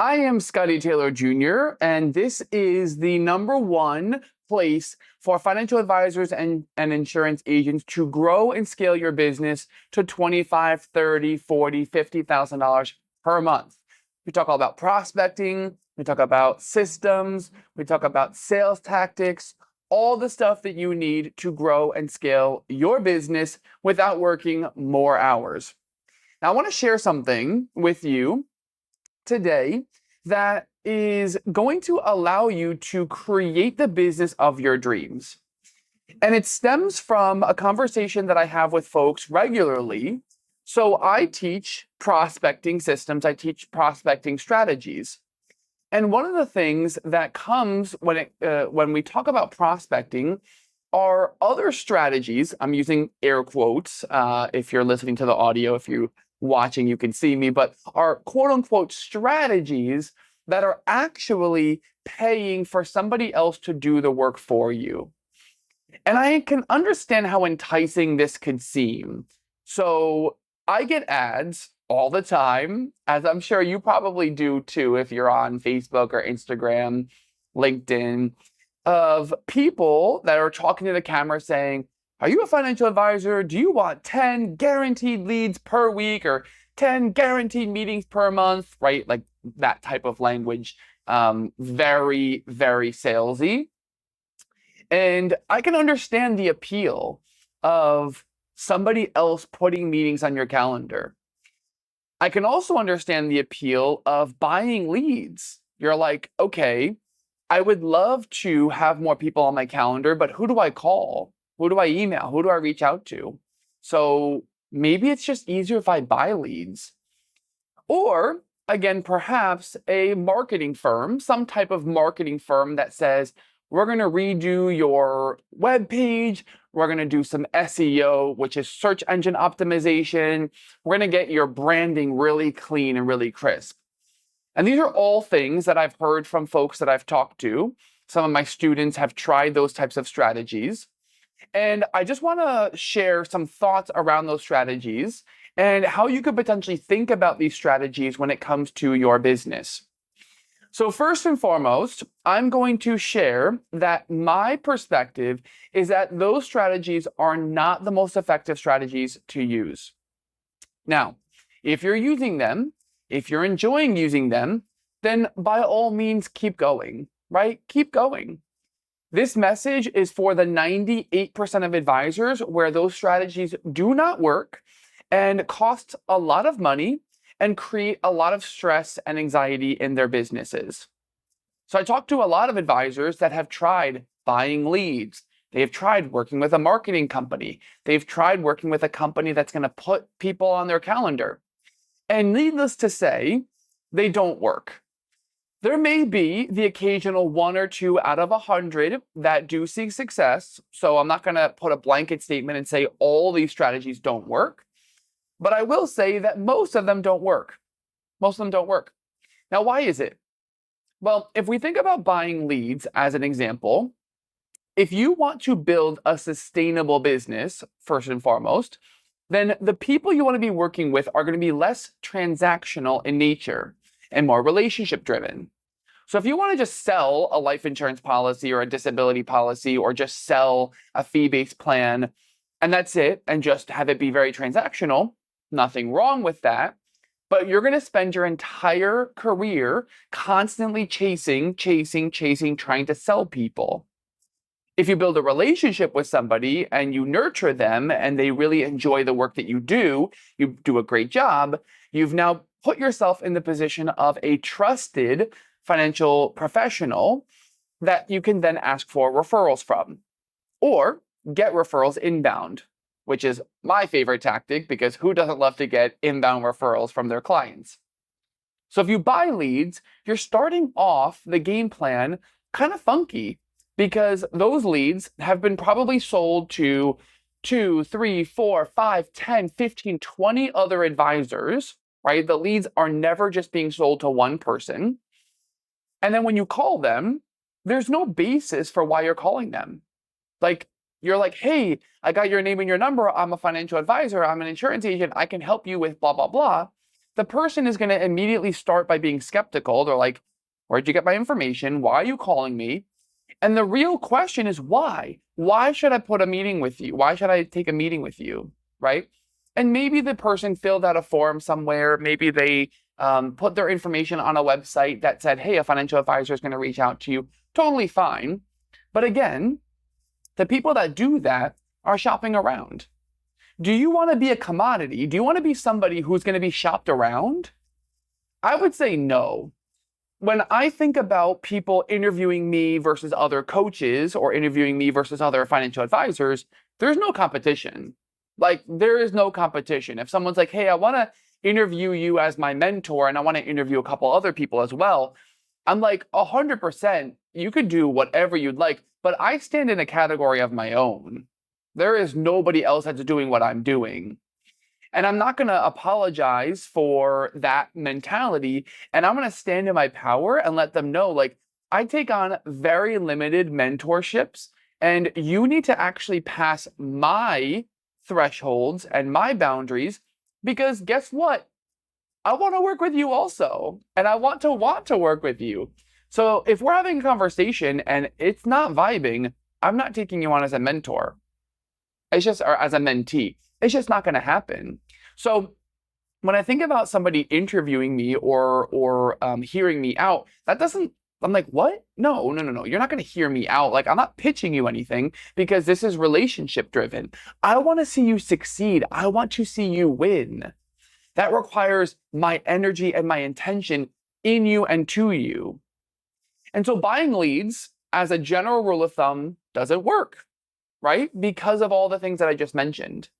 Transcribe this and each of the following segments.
I am Scotty Taylor Jr., and this is the #1 place for financial advisors and insurance agents to grow and scale your business to $25, $30, $40, $50,000 per month. We talk all about prospecting, we talk about systems, we talk about sales tactics, all the stuff that you need to grow and scale your business without working more hours. Now, I want to share something with you today that is going to allow you to create the business of your dreams. And it stems from a conversation that I have with folks regularly. So I teach prospecting systems, I teach prospecting strategies. And one of the things that comes when we talk about prospecting are other strategies. I'm using air quotes. If you're listening to the audio, if you're watching, you can see me, but are quote unquote strategies that are actually paying for somebody else to do the work for you. And I can understand how enticing this could seem. So I get ads all the time, as I'm sure you probably do too, if you're on Facebook or Instagram, LinkedIn, of people that are talking to the camera saying, are you a financial advisor? Do you want 10 guaranteed leads per week or 10 guaranteed meetings per month, right? Like that type of language, very, very salesy. And I can understand the appeal of somebody else putting meetings on your calendar. I can also understand the appeal of buying leads. You're like, okay, I would love to have more people on my calendar, but who do I call? Who do I email? Who do I reach out to? So maybe it's just easier if I buy leads. Or again, perhaps a marketing firm, some type of marketing firm that says, we're going to redo your web page. We're going to do some SEO, which is search engine optimization. We're going to get your branding really clean and really crisp. And these are all things that I've heard from folks that I've talked to. Some of my students have tried those types of strategies. And I just want to share some thoughts around those strategies and how you could potentially think about these strategies when it comes to your business. So first and foremost, I'm going to share that my perspective is that those strategies are not the most effective strategies to use. Now, if you're using them, if you're enjoying using them, then by all means, keep going, right? Keep going. This message is for the 98% of advisors where those strategies do not work and cost a lot of money and create a lot of stress and anxiety in their businesses. So I talked to a lot of advisors that have tried buying leads. They've tried working with a marketing company. They've tried working with a company that's going to put people on their calendar. And needless to say, they don't work. There may be the occasional 1 or 2 out of 100 that do see success. So I'm not going to put a blanket statement and say all these strategies don't work. But I will say that most of them don't work. Most of them don't work. Now, why is it? Well, if we think about buying leads as an example, if you want to build a sustainable business, first and foremost, then the people you want to be working with are going to be less transactional in nature and more relationship driven. So if you want to just sell a life insurance policy or a disability policy or just sell a fee-based plan and that's it, and just have it be very transactional, nothing wrong with that. But you're going to spend your entire career constantly chasing, trying to sell people. If you build a relationship with somebody and you nurture them and they really enjoy the work that you do a great job, you've now put yourself in the position of a trusted financial professional that you can then ask for referrals from or get referrals inbound, which is my favorite tactic because who doesn't love to get inbound referrals from their clients? So if you buy leads, you're starting off the game plan kind of funky because those leads have been probably sold to 2, 3, 4, 5, 10, 15, 20 other advisors, right? The leads are never just being sold to one person. And then when you call them, there's no basis for why you're calling them. Like, you're like, hey, I got your name and your number. I'm a financial advisor. I'm an insurance agent. I can help you with blah, blah, blah. the person is going to immediately start by being skeptical. They're like, where'd you get my information? Why are you calling me? And the real question is why? Why should I put a meeting with you? Why should I take a meeting with you? Right? And maybe the person filled out a form somewhere. Maybe they put their information on a website that said, hey, a financial advisor is going to reach out to you. Totally fine. But again, the people that do that are shopping around. Do you want to be a commodity? Do you want to be somebody who's going to be shopped around? I would say no. When I think about people interviewing me versus other coaches or interviewing me versus other financial advisors, there's no competition. Like, there is no competition. If someone's like, hey, I want to interview you as my mentor and I want to interview a couple other people as well, I'm like, 100%, you could do whatever you'd like, but I stand in a category of my own. There is nobody else that's doing what I'm doing. And I'm not going to apologize for that mentality. And I'm going to stand in my power and let them know, like, I take on very limited mentorships, and you need to actually pass my thresholds and my boundaries, because guess what? I want to work with you also. And I want to work with you. So if we're having a conversation and it's not vibing, I'm not taking you on as a mentor. It's just, or as a mentee. It's just not going to happen. So when I think about somebody interviewing me or hearing me out, that doesn't, I'm like, what? No. You're not going to hear me out. Like, I'm not pitching you anything, because this is relationship driven. I want to see you succeed. I want to see you win. That requires my energy and my intention in you and to you. And so buying leads, as a general rule of thumb, doesn't work, right? Because of all the things that I just mentioned.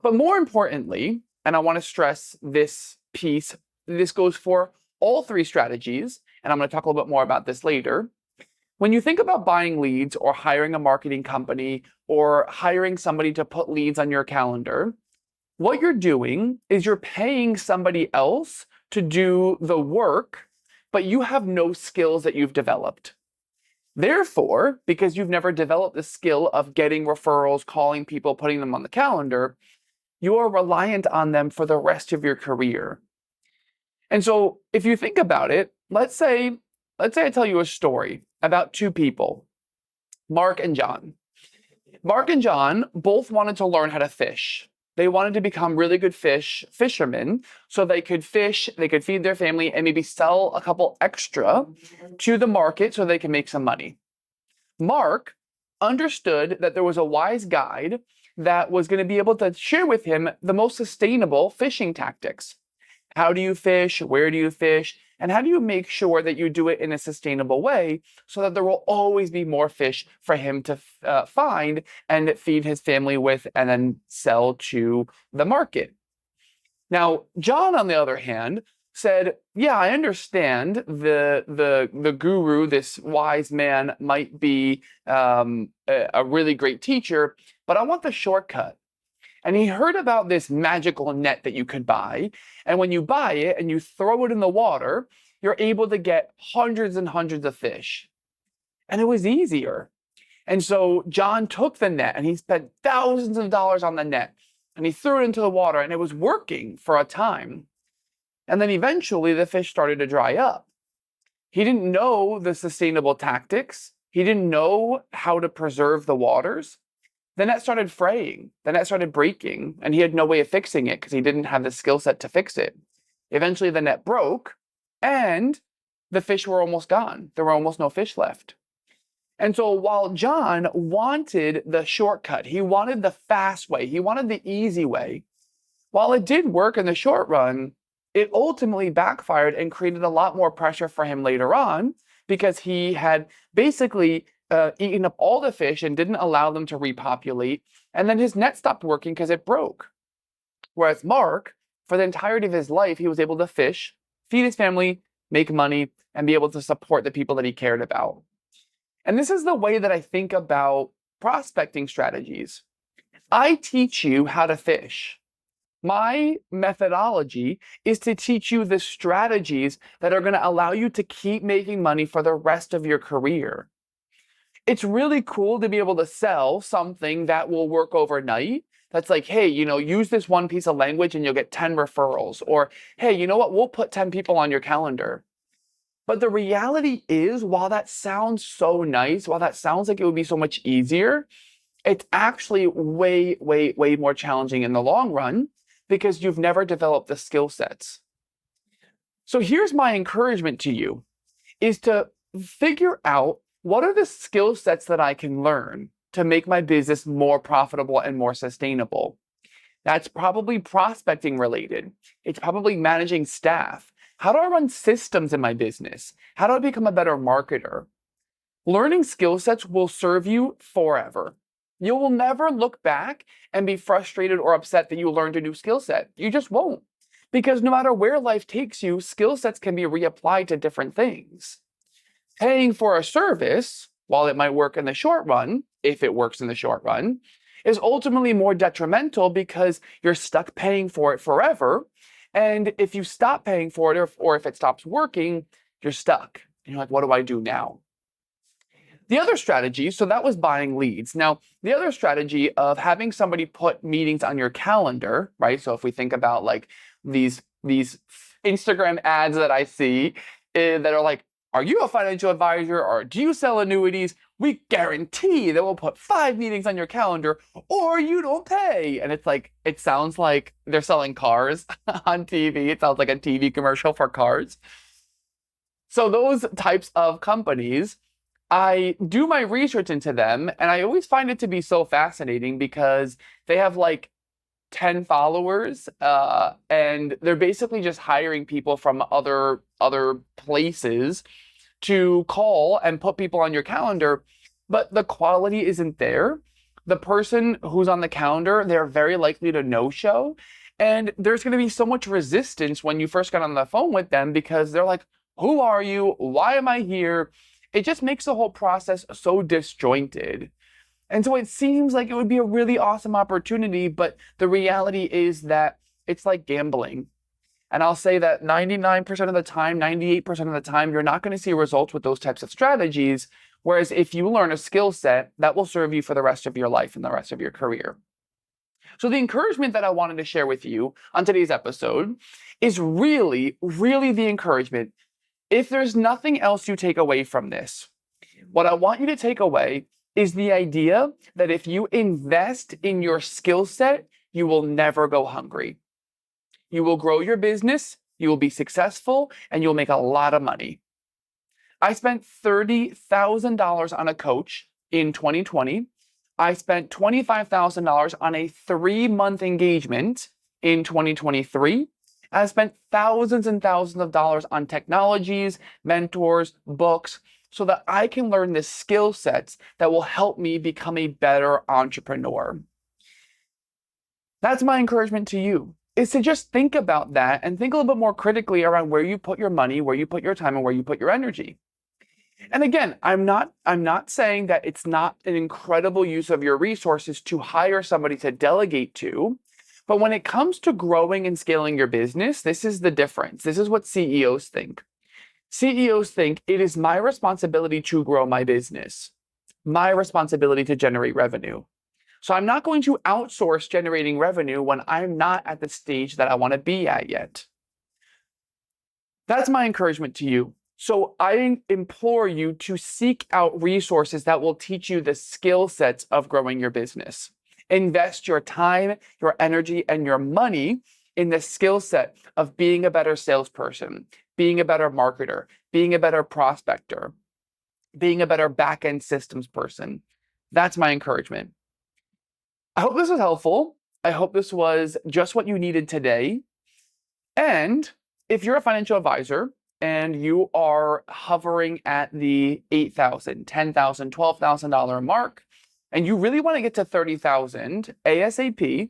But more importantly, and I want to stress this piece, this goes for all three strategies, and I'm going to talk a little bit more about this later. When you think about buying leads or hiring a marketing company or hiring somebody to put leads on your calendar, what you're doing is you're paying somebody else to do the work, but you have no skills that you've developed. Therefore, because you've never developed the skill of getting referrals, calling people, putting them on the calendar, you are reliant on them for the rest of your career. And so if you think about it, let's say I tell you a story about two people, Mark and John. Mark and John both wanted to learn how to fish. They wanted to become really good fishermen, so they could fish, they could feed their family, and maybe sell a couple extra to the market so they can make some money. Mark understood that there was a wise guide that was going to be able to share with him the most sustainable fishing tactics. How do you fish? Where do you fish? And how do you make sure that you do it in a sustainable way so that there will always be more fish for him to find and feed his family with and then sell to the market? Now, John, on the other hand, said, yeah, I understand the guru, this wise man, might be a really great teacher, but I want the shortcut. And he heard about this magical net that you could buy. And when you buy it and you throw it in the water, you're able to get hundreds and hundreds of fish. And it was easier. And so John took the net and he spent thousands of dollars on the net. And he threw it into the water, and it was working for a time. And then eventually the fish started to dry up. He didn't know the sustainable tactics. He didn't know how to preserve the waters. The net started fraying. The net started breaking, and he had no way of fixing it because he didn't have the skill set to fix it. Eventually the net broke, and the fish were almost gone. There were almost no fish left. And so while John wanted the shortcut, he wanted the fast way, he wanted the easy way, while it did work in the short run, it ultimately backfired and created a lot more pressure for him later on, because he had basically eaten up all the fish and didn't allow them to repopulate. And then his net stopped working because it broke. Whereas Mark, for the entirety of his life, he was able to fish, feed his family, make money, and be able to support the people that he cared about. And this is the way that I think about prospecting strategies. I teach you how to fish. My methodology is to teach you the strategies that are going to allow you to keep making money for the rest of your career. It's really cool to be able to sell something that will work overnight, that's like, hey, use this one piece of language and you'll get 10 referrals. Or, hey, you know what? We'll put 10 people on your calendar. But the reality is, while that sounds so nice, while that sounds like it would be so much easier, it's actually way, way, way more challenging in the long run because you've never developed the skill sets. So here's my encouragement to you is to figure out what are the skill sets that I can learn to make my business more profitable and more sustainable. That's probably prospecting related. It's probably managing staff. How do I run systems in my business? How do I become a better marketer? Learning skill sets will serve you forever. You will never look back and be frustrated or upset that you learned a new skill set. You just won't. Because no matter where life takes you, skill sets can be reapplied to different things. Paying for a service, while it might work in the short run, if it works in the short run, is ultimately more detrimental because you're stuck paying for it forever. And if you stop paying for it, or if it stops working, you're stuck. And you're like, what do I do now? The other strategy, so that was buying leads. Now, the other strategy of having somebody put meetings on your calendar, right? So if we think about like these Instagram ads that I see that are like, are you a financial advisor or do you sell annuities? We guarantee that we'll put 5 meetings on your calendar or you don't pay. And it's like, it sounds like they're selling cars on TV. It sounds like a TV commercial for cars. So those types of companies, I do my research into them, and I always find it to be so fascinating because they have like 10 followers, and they're basically just hiring people from other places to call and put people on your calendar, but the quality isn't there. The person who's on the calendar, they're very likely to no-show, and there's going to be so much resistance when you first get on the phone with them because they're like, who are you? Why am I here? It just makes the whole process so disjointed. And so it seems like it would be a really awesome opportunity, but the reality is that it's like gambling. And I'll say that 99% of the time, 98% of the time, you're not going to see results with those types of strategies. Whereas if you learn a skill set, that will serve you for the rest of your life and the rest of your career. So the encouragement that I wanted to share with you on today's episode is really, really the encouragement. If there's nothing else you take away from this, what I want you to take away is the idea that if you invest in your skill set, you will never go hungry. You will grow your business, you will be successful, and you'll make a lot of money. I spent $30,000 on a coach in 2020. I spent $25,000 on a 3-month engagement in 2023. I spent thousands and thousands of dollars on technologies, mentors, books, so that I can learn the skill sets that will help me become a better entrepreneur. That's my encouragement to you, is to just think about that and think a little bit more critically around where you put your money, where you put your time, and where you put your energy. And again, I'm not saying that it's not an incredible use of your resources to hire somebody to delegate to. But when it comes to growing and scaling your business, this is the difference. This is what CEOs think. CEOs think it is my responsibility to grow my business, my responsibility to generate revenue. So I'm not going to outsource generating revenue when I'm not at the stage that I want to be at yet. That's my encouragement to you. So I implore you to seek out resources that will teach you the skill sets of growing your business. Invest your time, your energy, and your money in the skill set of being a better salesperson, being a better marketer, being a better prospector, being a better back-end systems person. That's my encouragement. I hope this was helpful. I hope this was just what you needed today. And if you're a financial advisor and you are hovering at the $8,000, $10,000, $12,000 mark, and you really want to get to 30,000 ASAP,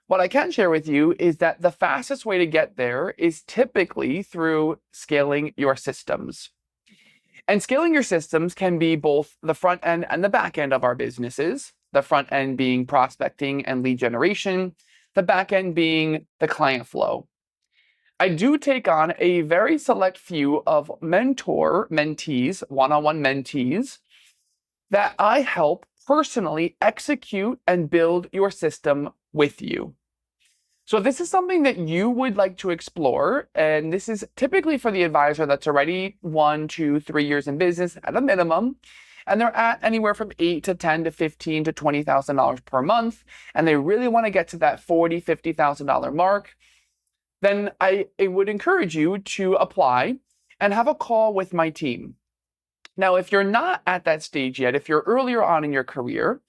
what I can share with you is that the fastest way to get there is typically through scaling your systems. And scaling your systems can be both the front end and the back end of our businesses, the front end being prospecting and lead generation, the back end being the client flow. I do take on a very select few of mentees, one-on-one mentees, that I help personally execute and build your system with you. So this is something that you would like to explore, and this is typically for the advisor that's already 1, 2, 3 years in business at a minimum, and they're at anywhere from 8 to 10 to 15 to $20,000 per month, and they really want to get to that $40,000, $50,000 mark. Then I would encourage you to apply and have a call with my team. Now, if you're not at that stage yet, if you're earlier on in your career,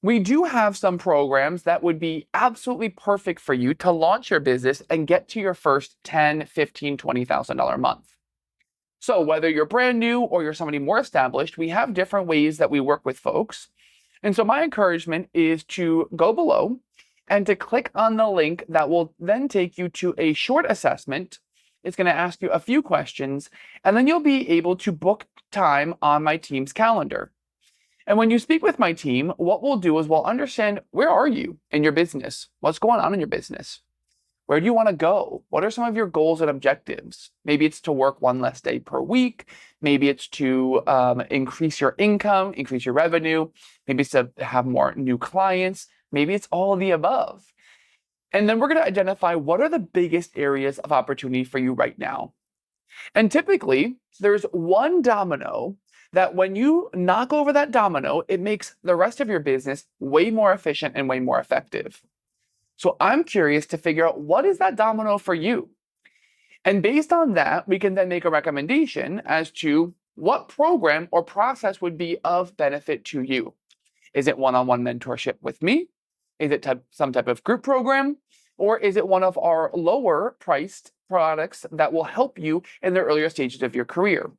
we do have some programs that would be absolutely perfect for you to launch your business and get to your first $10,000, $15,000, $20,000 a month. So whether you're brand new or you're somebody more established, we have different ways that we work with folks. And so my encouragement is to go below and to click on the link that will then take you to a short assessment. It's going to ask you a few questions, and then you'll be able to book time on my team's calendar. And when you speak with my team, what we'll do is we'll understand, where are you in your business? What's going on in your business? Where do you want to go? What are some of your goals and objectives? Maybe it's to work 1 less day per week. Maybe it's to increase your income, increase your revenue. Maybe it's to have more new clients. Maybe it's all of the above. And then we're going to identify what are the biggest areas of opportunity for you right now. And typically, there's one domino that when you knock over that domino, it makes the rest of your business way more efficient and way more effective. So I'm curious to figure out, what is that domino for you? And based on that, we can then make a recommendation as to what program or process would be of benefit to you. Is it one-on-one mentorship with me? Is it some type of group program? Or is it one of our lower priced products that will help you in the earlier stages of your career?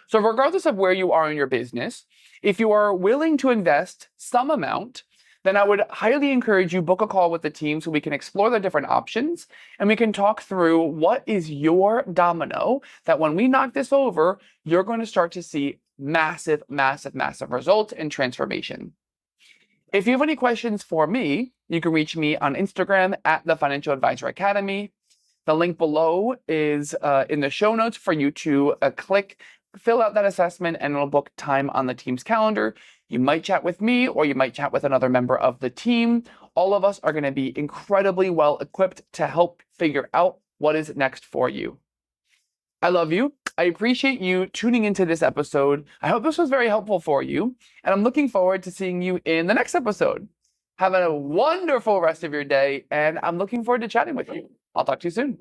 So regardless of where you are in your business, if you are willing to invest some amount, then I would highly encourage you book a call with the team so we can explore the different options and we can talk through what is your domino that when we knock this over, you're going to start to see massive, massive, massive results and transformation. If you have any questions for me, you can reach me on Instagram at the Financial Advisor Academy. The link below is in the show notes for you to click, fill out that assessment, and it'll book time on the team's calendar. You might chat with me or you might chat with another member of the team. All of us are going to be incredibly well equipped to help figure out what is next for you. I love you. I appreciate you tuning into this episode. I hope this was very helpful for you, and I'm looking forward to seeing you in the next episode. Have a wonderful rest of your day, and I'm looking forward to chatting with you. I'll talk to you soon.